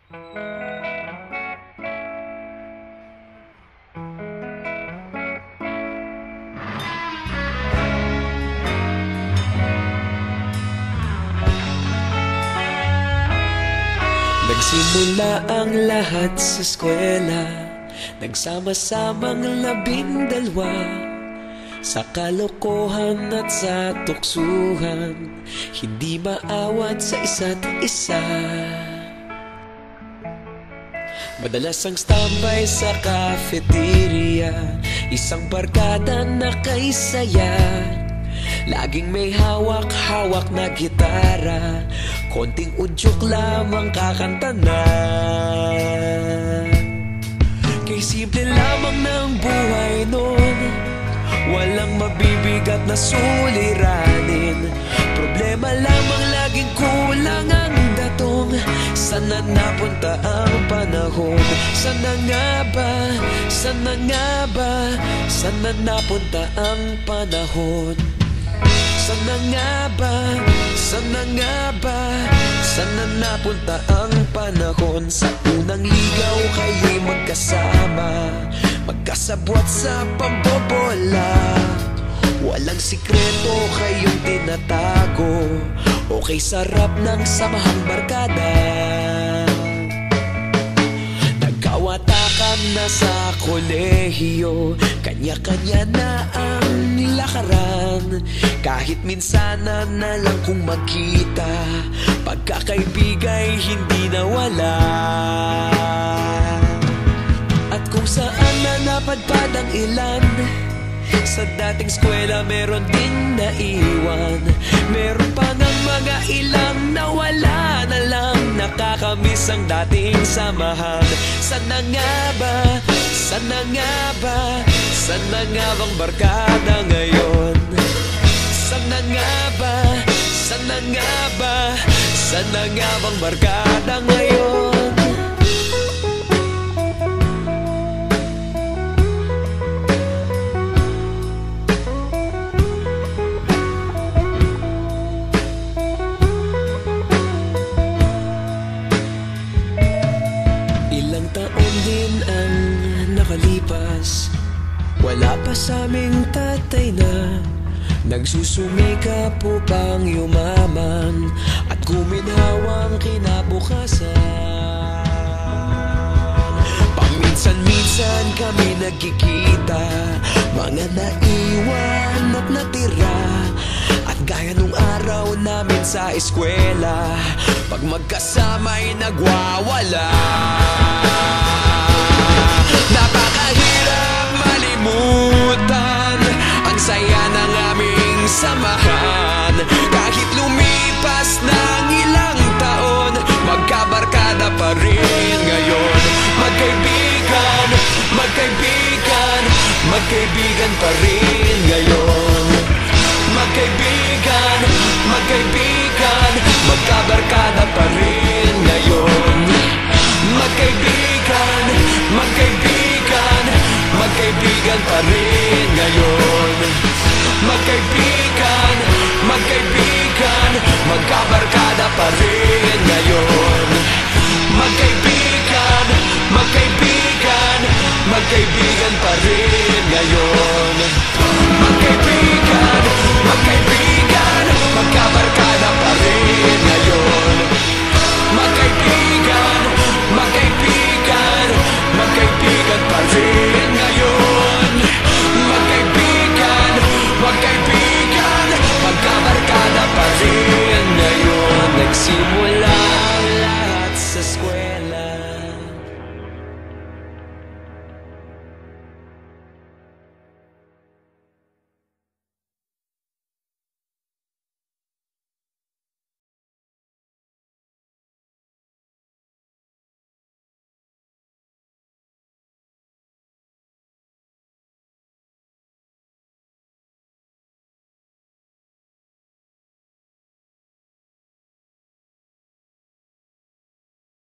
Nagsimula ang lahat sa eskwela, nagsama-samang 12 sa kalokohan at sa tuksuhan, hindi maawat sa isa't isa. Madalas ang standby sa cafeteria, isang barkada na kay saya. Laging may hawak-hawak na gitara, konting udyok lamang kakanta na. Kay simple lamang ng buhay nun, walang mabibigat na suliranin. Problema lamang laging kulang ang datong. Sana napunta ang panahon? Sana nga ba? Sana nga ba? Sana napunta ang panahon? Sana nga ba? Sana nga ba? Sana napunta ang panahon? Sa unang ligaw kayo'y magkasama, magkasabwat sa pambobola. Walang sikreto kayong tinatago, okay sarap ng samahang barkada. Nagkawatakan na sa kolehiyo, kanya-kanya na ang nilakaran. Kahit minsan na lang kung magkita, pagkakaibigay hindi nawala. At kung saan na napadpad ang ilan, sa dating eskwela meron din naiwan. Meron pa ng mga ilang nawala na lang, nakakamiss ang dating samahan. Sana nga ba? Sana nga ba? Sana nga bang barkada ngayon? Sana nga ba? Sana nga ba? Sana nga bang barkada ngayon? Ilang taon din ang nakalipas, wala pa sa aming tatay na nagsusumikap upang yumaman at guminhawang kinabukasan. Paminsan-minsan kami nagkikita, mga naiwan at natira. At gaya nung araw namin sa eskwela, pag magkasama'y nagwawala. Napakahirap malimutan ang saya ng aming samahan. Kahit lumipas ng ilang taon, magkabarkada pa rin ngayon. Magkaibigan, magkaibigan, magkaibigan pa rin.